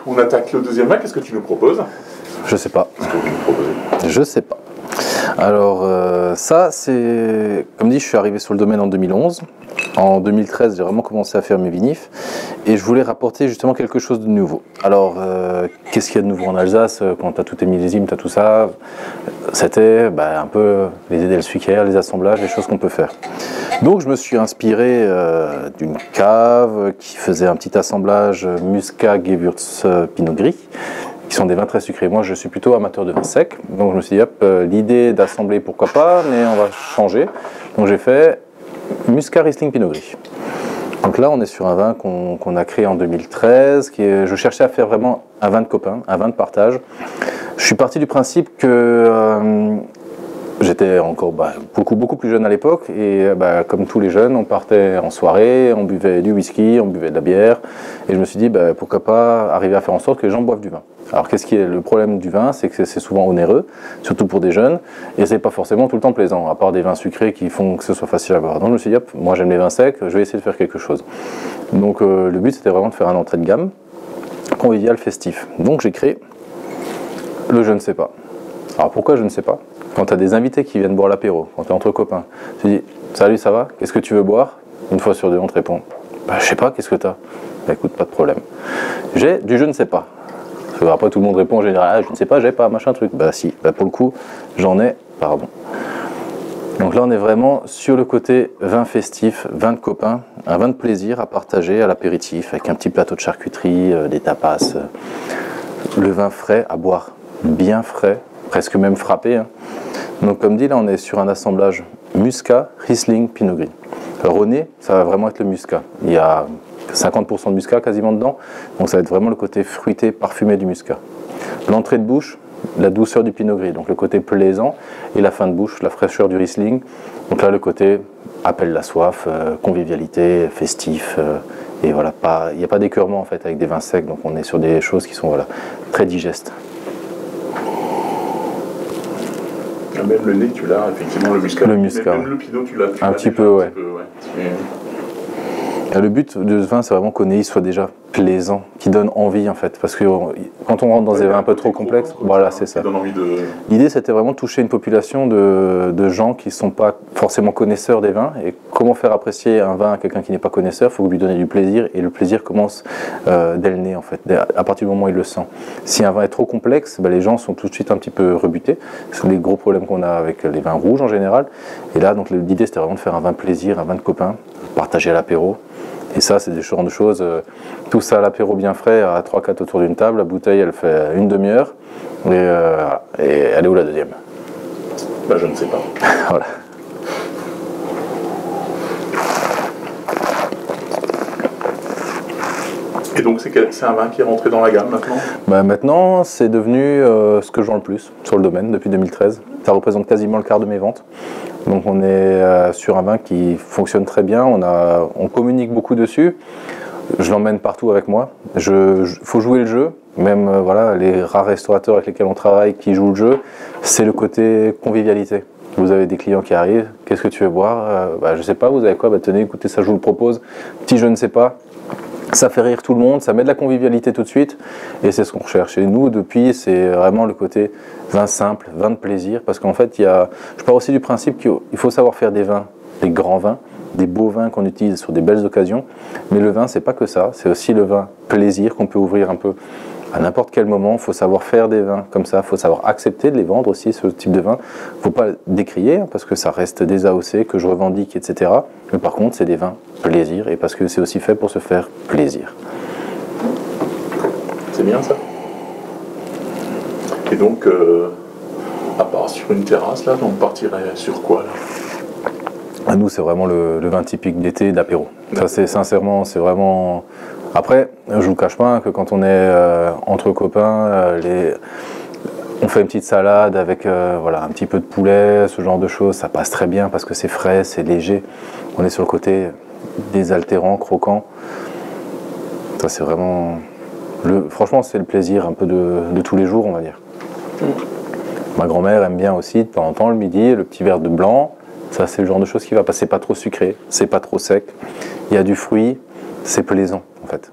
on attaque le deuxième vin. Qu'est-ce que tu nous proposes? Je sais pas. Qu'est-ce que tu nous proposes? Je sais pas. Alors ça c'est, comme dit, je suis arrivé sur le domaine en 2011. En 2013 j'ai vraiment commencé à faire mes vinifs et je voulais rapporter justement quelque chose de nouveau. Alors qu'est-ce qu'il y a de nouveau en Alsace quand tu as tous tes millésimes, tu as tout ça? C'était un peu les aides sucrières, les assemblages, les choses qu'on peut faire. Donc je me suis inspiré d'une cave qui faisait un petit assemblage Muscat, Gewürz, Pinot Gris, qui sont des vins très sucrés. Moi je suis plutôt amateur de vins secs, donc je me suis dit hop, l'idée d'assembler pourquoi pas, mais on va changer. Donc j'ai fait Muscat, Riesling, Pinot Gris. Donc là on est sur un vin qu'on a créé en 2013, je cherchais à faire vraiment un vin de copain, un vin de partage. Je suis parti du principe que j'étais encore beaucoup plus jeune à l'époque et comme tous les jeunes, on partait en soirée, on buvait du whisky, on buvait de la bière et je me suis dit pourquoi pas arriver à faire en sorte que les gens boivent du vin. Alors qu'est-ce qui est le problème du vin? C'est que c'est souvent onéreux, surtout pour des jeunes, et c'est pas forcément tout le temps plaisant, à part des vins sucrés qui font que ce soit facile à boire. Donc je me suis dit hop, moi j'aime les vins secs, je vais essayer de faire quelque chose. Donc le but c'était vraiment de faire un entrée de gamme, convivial, festif. Donc j'ai créé le je ne sais pas. Alors pourquoi je ne sais pas? Quand tu as des invités qui viennent boire l'apéro, quand tu es entre copains, tu dis salut, ça va? Qu'est-ce que tu veux boire? Une fois sur deux, on te répond je sais pas, qu'est-ce que tu as? Écoute, pas de problème. J'ai du je ne sais pas. Après, tout le monde répond en général je ne sais pas, j'ai pas, machin truc. Si, pour le coup, j'en ai, pardon. Donc là, on est vraiment sur le côté vin festif, vin de copain, un vin de plaisir à partager à l'apéritif, avec un petit plateau de charcuterie, des tapas. Le vin frais à boire, bien frais, presque même frappé. Donc comme dit, là on est sur un assemblage Muscat, Riesling, Pinot Gris. Alors au nez, ça va vraiment être le Muscat. Il y a 50% de Muscat quasiment dedans, donc ça va être vraiment le côté fruité, parfumé du Muscat. L'entrée de bouche, la douceur du Pinot Gris, donc le côté plaisant, et la fin de bouche, la fraîcheur du Riesling. Donc là le côté appelle la soif, convivialité, festif, et voilà, il n'y a pas d'écœurement en fait avec des vins secs, donc on est sur des choses qui sont très digestes. Même le nez, tu l'as, effectivement, le Muscat. Le Muscat. Même le Pinot, tu l'as. Un petit peu, ouais. Le but de ce vin, c'est vraiment qu'au nez, il soit déjà plaisant, qui donne envie en fait. Parce que quand on rentre dans des vins un peu trop complexes, voilà, c'est ça. L'idée, c'était vraiment de toucher une population de gens qui ne sont pas forcément connaisseurs des vins. Et comment faire apprécier un vin à quelqu'un qui n'est pas connaisseur? Il faut lui donner du plaisir. Et le plaisir commence dès le nez en fait, à partir du moment où il le sent. Si un vin est trop complexe, les gens sont tout de suite un petit peu rebutés. C'est les gros problèmes qu'on a avec les vins rouges en général. Et là, donc l'idée, c'était vraiment de faire un vin plaisir, un vin de copain, partager à l'apéro. Et ça, c'est des genres de choses, tout ça à l'apéro bien frais, à 3-4 autour d'une table, la bouteille, elle fait une demi-heure, et elle est où la deuxième? Je ne sais pas. Voilà. Et donc, c'est un vin qui est rentré dans la gamme maintenant? Maintenant, c'est devenu ce que je vends le plus sur le domaine depuis 2013. Ça représente quasiment le quart de mes ventes. Donc on est sur un vin qui fonctionne très bien, on communique beaucoup dessus, je l'emmène partout avec moi, faut jouer le jeu, même les rares restaurateurs avec lesquels on travaille qui jouent le jeu, c'est le côté convivialité. Vous avez des clients qui arrivent, qu'est-ce que tu veux boire? Je sais pas, vous avez quoi? Tenez, écoutez, ça je vous le propose, petit je ne sais pas. Ça fait rire tout le monde, ça met de la convivialité tout de suite et c'est ce qu'on recherche. Et nous, depuis, c'est vraiment le côté vin simple, vin de plaisir, parce qu'en fait, je pars aussi du principe qu'il faut savoir faire des vins, des grands vins, des beaux vins qu'on utilise sur des belles occasions, mais le vin, c'est pas que ça, c'est aussi le vin plaisir qu'on peut ouvrir un peu à n'importe quel moment. Il faut savoir faire des vins comme ça, il faut savoir accepter de les vendre aussi, ce type de vin. Il ne faut pas décrier, parce que ça reste des AOC que je revendique, etc. Mais par contre, c'est des vins plaisir, et parce que c'est aussi fait pour se faire plaisir. C'est bien ça. Et donc, à part sur une terrasse, là, on partirait sur quoi là? À nous, c'est vraiment le vin typique d'été, d'apéro. Ça, c'est sincèrement, c'est vraiment... Après, je vous cache pas que quand on est entre copains, on fait une petite salade avec un petit peu de poulet, ce genre de choses, ça passe très bien parce que c'est frais, c'est léger. On est sur le côté désaltérant, croquant. Ça, c'est vraiment... Franchement, c'est le plaisir un peu de tous les jours, on va dire. Ma grand-mère aime bien aussi, de temps en temps, le midi, le petit verre de blanc. Ça, c'est le genre de choses qui va passer, pas trop sucré, c'est pas trop sec. Il y a du fruit, c'est plaisant, en fait.